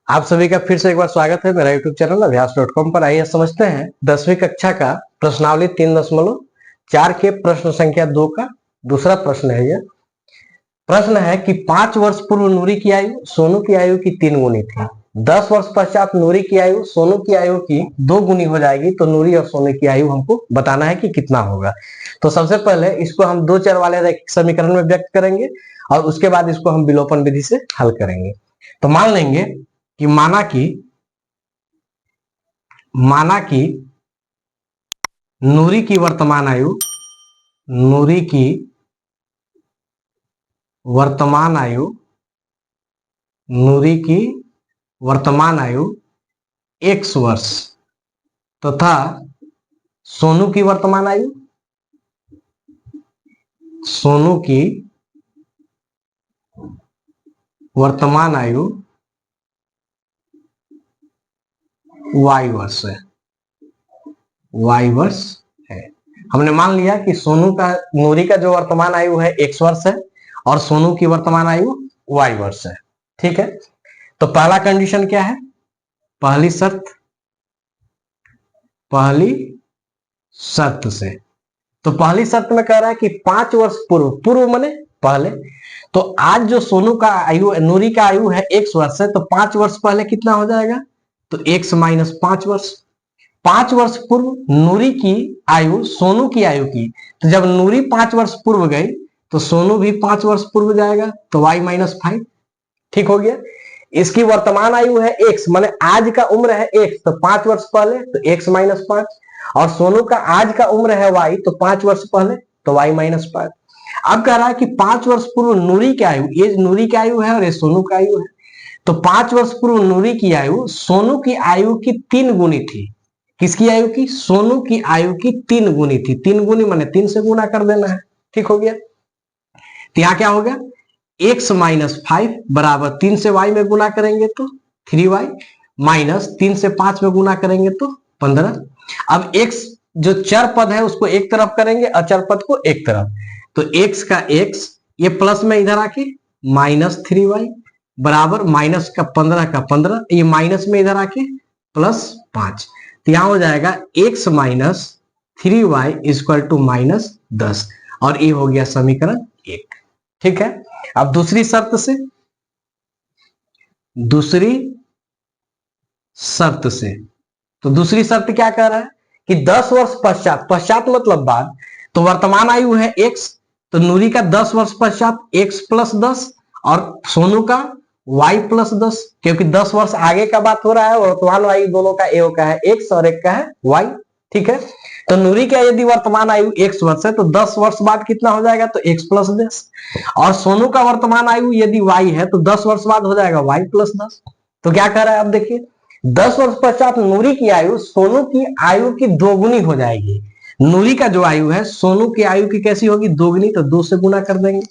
आप सभी का फिर से एक बार स्वागत है मेरा यूट्यूब चैनल अभ्यास.com पर। आइए समझते हैं 10वीं कक्षा का प्रश्नावली 3.4 के प्रश्न संख्या 2 का दूसरा प्रश्न है। यह प्रश्न है कि 5 वर्ष पूर्व नूरी की आयु सोनू की आयु की 3 गुनी थी। 10 वर्ष पश्चात नूरी की आयु सोनू की आयु की 2 गुनी हो जाएगी, तो नूरी और सोनू की आयु हमको बताना है कि कितना होगा। तो सबसे पहले इसको हम दो चर वाले रैखिक समीकरण में व्यक्त करेंगे और उसके बाद इसको हम विलोपन विधि से हल करेंगे। तो मान लेंगे कि माना कि नूरी की वर्तमान आयु x वर्ष तथा सोनू की वर्तमान आयु y वर्ष है। हमने मान लिया कि नूरी का जो वर्तमान आयु है x वर्ष है और सोनू की वर्तमान आयु y वर्ष है। ठीक है, तो पहला कंडीशन क्या है? पहली शर्त से तो पहली शर्त में कह रहा है कि 5 वर्ष पूर्व माने पहले। तो आज जो सोनू का आयु नूरी का आयु है x वर्ष है, तो 5 वर्ष पहले कितना हो जाएगा? तो x माइनस 5 वर्ष। 5 वर्ष पूर्व नूरी की आयु सोनू की आयु की, तो जब नूरी 5 वर्ष पूर्व गई तो सोनू भी 5 वर्ष पूर्व जाएगा, तो y माइनस 5। ठीक हो गया। इसकी वर्तमान आयु है x, माने आज का उम्र है x, तो 5 वर्ष पहले तो x माइनस 5, और सोनू का आज का उम्र है y, तो 5 वर्ष पहले तो y माइनस 5। अब कह रहा है कि 5 वर्ष पूर्व नूरी की आयु, ये नूरी की आयु है और ये सोनू का आयु है, तो 5 वर्ष पूर्व नूरी की आयु सोनू की आयु की 3 गुनी थी। किसकी आयु की? सोनू की आयु की 3 गुनी थी। 3 गुनी माने 3 से गुना कर देना है। ठीक हो गया। तो यहां क्या हो गया? x माइनस 5 बराबर 3 से y में गुना करेंगे तो 3y, माइनस 3 से 5 में गुना करेंगे तो 15। अब x जो चर पद है उसको एक तरफ करेंगे, अचर पद को एक तरफ, तो x का x ये प्लस में इधर आके माइनस 3y बराबर माइनस का 15 ये माइनस में इधर आके प्लस 5। तो यहां हो जाएगा x minus 3y equal to minus 10, और ये हो गया समीकरण 1। ठीक है। अब दूसरी शर्त से तो दूसरी शर्त क्या कह रहा है कि 10 वर्ष पश्चात मतलब बाद, तो वर्तमान आयु है x, तो नूरी का 10 वर्ष पश्चात x प्लस 10 और सोनू का y प्लस 10, क्योंकि 10 वर्ष आगे का बात हो रहा है, वर्तमान आयु दोनों का एक का है x और एक का है y। ठीक है, तो नूरी का यदि वर्तमान आयु x वर्ष है तो 10 वर्ष बाद कितना हो जाएगा? तो x प्लस 10, और सोनू का वर्तमान आयु यदि y है तो 10 वर्ष बाद हो जाएगा y प्लस 10। तो क्या कर रहा है? अब देखिए 10 वर्ष पश्चात नूरी की आयु सोनू की आयु की 2 गुनी हो जाएगी। नूरी का जो आयु है सोनू की आयु की कैसी होगी? 2 गुनी, तो 2 से गुना कर देंगे।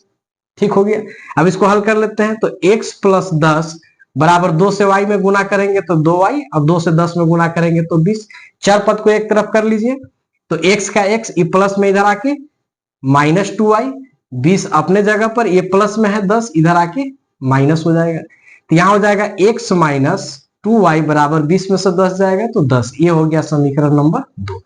ठीक हो गया। अब इसको हल कर लेते हैं, तो x प्लस 10 बराबर 2 से y में गुना करेंगे तो 2y, और 2 से 10 में गुना करेंगे तो 20। चर पद को एक तरफ कर लीजिए, तो x का x ये प्लस में इधर आके माइनस 2y, 20 अपने जगह पर, ये प्लस में है 10 इधर आके माइनस हो जाएगा, तो यहां हो जाएगा x माइनस 2y बराबर 20 में से 10 जाएगा तो 10। ये हो गया समीकरण नंबर 2।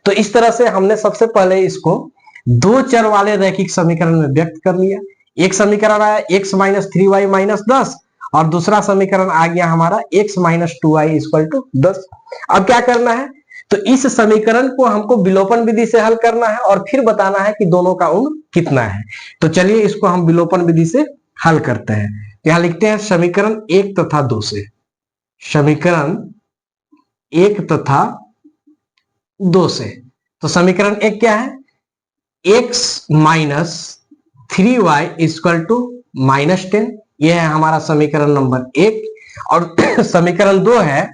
तो इस तरह से हमने सबसे पहले इसको दो चर वाले रैखिक समीकरण में व्यक्त कर लिया। एक समीकरण आया x माइनस 3y माइनस 10, और दूसरा समीकरण आ गया हमारा x minus 2y equal to 10। अब क्या करना है? तो इस समीकरण को हमको विलोपन विधि से हल करना है और फिर बताना है कि दोनों का उम्र कितना है। तो चलिए इसको हम विलोपन विधि से हल करते हैं। यहां लिखते हैं समीकरण 1 तथा 2 से। समीकरण 1 तथा 2 से तो समीकरण 1 क्या है? x minus 3y equal to minus 10, यह है हमारा समीकरण नंबर 1। और समीकरण 2 है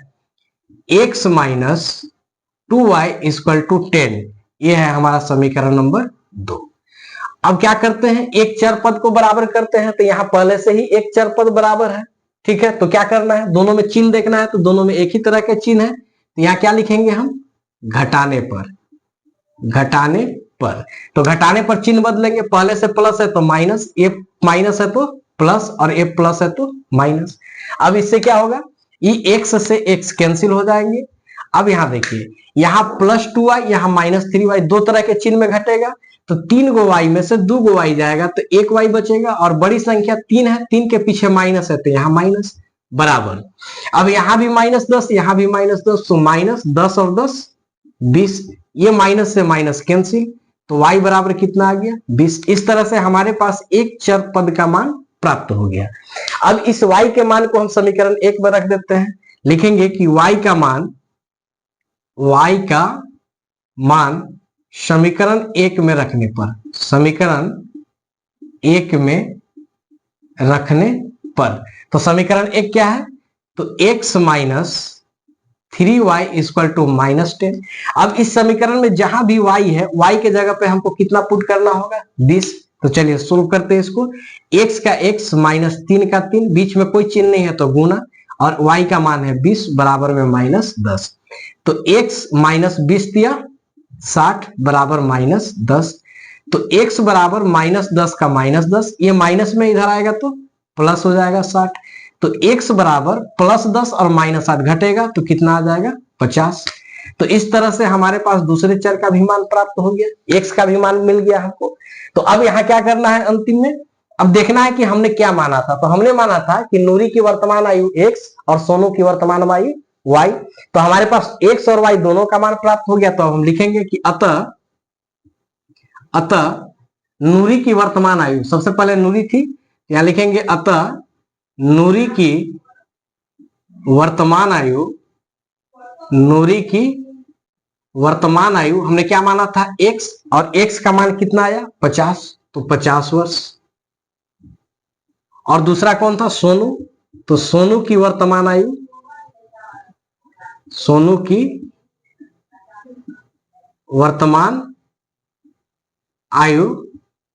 x minus 2y equal to 10, यह है हमारा समीकरण नंबर 2। अब क्या करते हैं? एक चर पद को बराबर करते हैं, तो यहां पहले से ही एक चर पद बराबर है। ठीक है, तो क्या करना है? दोनों में चिन्ह देखना है, तो दोनों में एक ही तरह के चिन्ह है, तो यहां क्या लिखेंगे हम? घटाने पर। तो घटाने पर चिन्ह बदलेंगे, पहले से प्लस है तो माइनस, ये माइनस है तो प्लस, और ये प्लस है तो माइनस। अब इससे क्या होगा? ये x से x कैंसिल हो जाएंगे। अब यहाँ देखिए, यहाँ +2y, यहाँ -3y, दो तरह के चिन्ह में घटेगा, तो 3 गो y में से 2 गो y जाएगा, तो 1 y बचेगा, और बड़ी संख्या 3 है, 3 के पीछे माइनस है, तो यहाँ माइनस बराबर। अब यहाँ भी -10, यहाँ भी -10, तो -10 और 10 20, ये माइनस से माइनस कैंसिल, तो y बराबर कितना आ गया 20। इस तरह से हमारे पास एक चर पद का मान प्राप्त हो गया। अब इस y के मान को हम समीकरण 1 में रख देते हैं, लिखेंगे कि y का मान समीकरण 1 में रखने पर, समीकरण 1 में रखने पर, तो समीकरण 1 क्या है, तो x - 3y = -10। अब इस समीकरण में जहां भी y है, y के जगह पे हमको कितना पुट करना होगा 20। तो चलिए सोल्व करते हैं इसको। x का x -3 का 3, बीच में कोई चिन्ह नहीं है तो गुना, और y का मान है 20 बराबर में -10, तो x -20 दिया 60 बराबर -10, तो x बराबर -10 का -10, ये माइनस में इधर आएगा तो प्लस हो जाएगा 60, तो x बराबर +10 और -8 घटेगा तो कितना आ जाएगा 50। तो इस तरह से हमारे पास दूसरे चर का भी मान प्राप्त हो गया, x का भी मान मिल गया हमको। तो अब यहाँ क्या करना है अंतिम में, अब देखना है कि हमने क्या माना था। तो हमने माना था कि नूरी की वर्तमान आयु x और सोनू की वर्तमान आयु y, तो हमारे पास x और y दोनों का मान प्राप्त हो गया। तो हम लिखेंगे कि अतः नूरी की वर्तमान आयु, सबसे पहले नूरी थी, यहां लिखेंगे अतः नूरी की वर्तमान आयु हमने क्या माना था x, और x का मान कितना आया 50, तो 50 वर्ष। और दूसरा कौन था सोनू, तो सोनू की वर्तमान आयु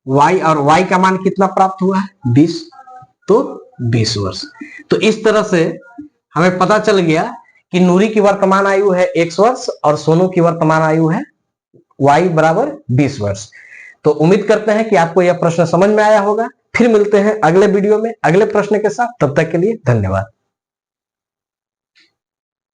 y, और y का मान कितना प्राप्त हुआ है 20, तो 20 वर्ष। तो इस तरह से हमें पता चल गया कि नूरी की वर्तमान आयु है x वर्ष और सोनू की वर्तमान आयु है y बराबर 20 वर्ष। तो उम्मीद करते हैं कि आपको यह प्रश्न समझ में आया होगा। फिर मिलते हैं अगले वीडियो में अगले प्रश्न के साथ, तब तक के लिए धन्यवाद।